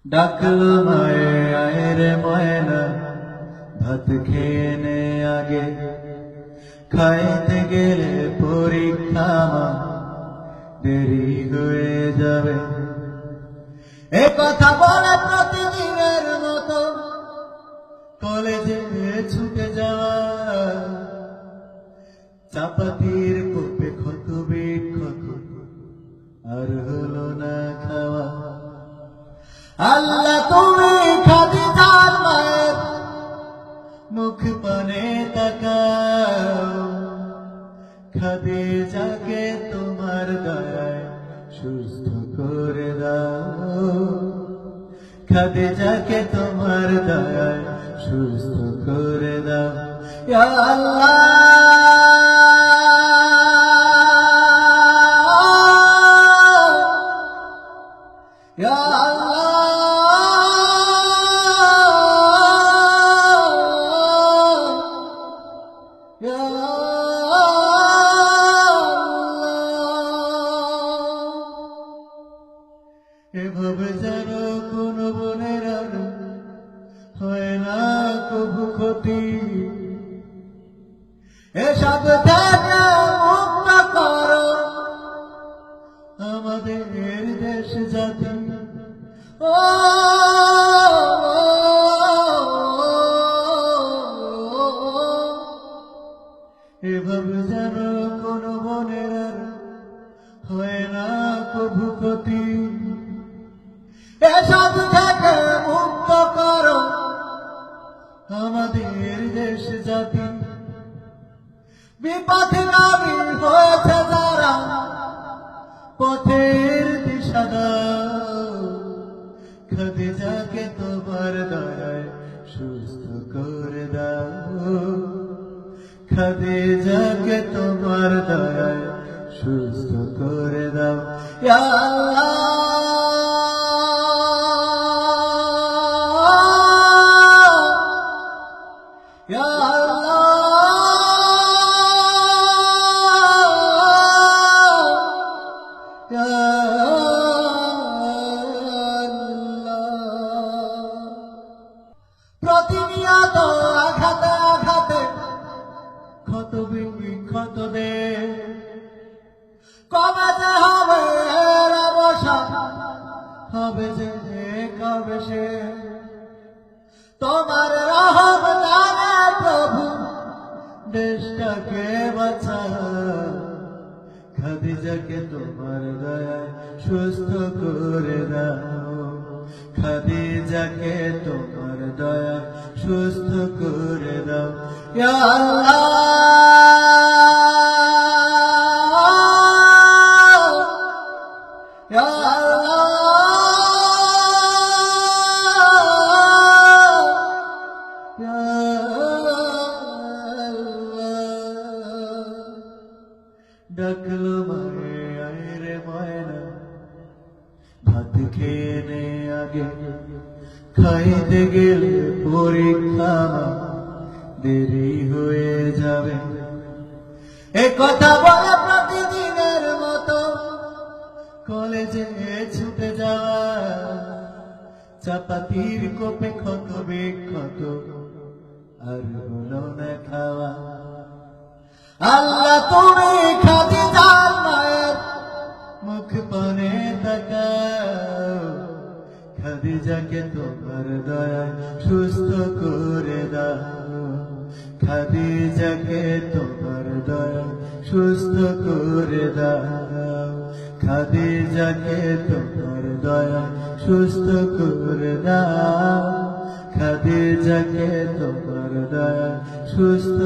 ডাকলো মায়ে আয় রে ময়না, ভাত খেয়ে নে আগে, খাইতে গেলে পরীক্ষা মা, দেরি হয়ে যাবে। এ কথা বলে প্রতিদিনের মতো কলেজে ছুটে যাওয়া, চাপাতির কোপে ক্ষত বিক্ষত আর হলো না খাওয়া। আল্লাহ তুমি খাদিজার মায়ের মুখ পানে তাকাও, খাদিজাকে তোমার দয়ায় সুস্থ করে দাও, খাদিজাকে তোমার দয়ায় সুস্থ করে দাও। ইয়া আল্লাহ, ইয়া আল্লাহ, ইয়া আল্লাহ। এভাবে যেন কোন বোনের আর হয় না কবু ক্ষতি, এসব থেকে মুক্ত করো আমাদের দেশ জাতি। ও এভাবে যেন কোন বোনের আর হয় না কবু ক্ষতি, এসব থেকে মুক্ত করো আমাদের দেশ জাতি। বিপথগামী হয়েছে যারা পথের দিশা দাও, খাদিজাকে তোমার দয়ায় সুস্থ করে দাও, খাদিজাকে তোমার দয়ায় সুস্থ করে দাও। ইয়া আল্লাহ, ইয়া আল্লাহ, ইয়া আল্লাহ। প্রতিনিয়ত আঘাতে আঘাতে ক্ষত বিক্ষত দে, কবে যে হবে এর অবসান, হবে যে কবে সে তোমার রহম জানে প্রভু, দেশটাকে বাঁচাও, খাদিজাকে তোমার দয়ায় সুস্থ করে দাও, খাদিজাকে তোমার দয়ায় সুস্থ করে দাও। ইয়া আল্লাহ, ইয়া আল্লাহ, ইয়া আল্লাহ। ডাকলো মায়ে আয় রে ময়না, ভাত খেয়ে নে আগে, খাইতে গেলে পরীক্ষা দেরি হয়ে যাবে। এ কথা বলে প্রতিদিনের মতো কলেজে ছুটে যাওয়া, চাপাতির কোপে ক্ষত বিক্ষত আর হলো না খাওয়া। আল্লাহ তুমি খাদিজার মায়ের মুখ পানে তাকাও, খাদিজাকে তোমার দয়ায় সুস্থ করে দাও, খাদিজাকে তোমার দয়ায় সুস্থ করে দাও, খাদিজাকে তোমার দয়ায় সুস্থ করে দাও, খাদিজাকে তোমার দয়ায় সুস্থ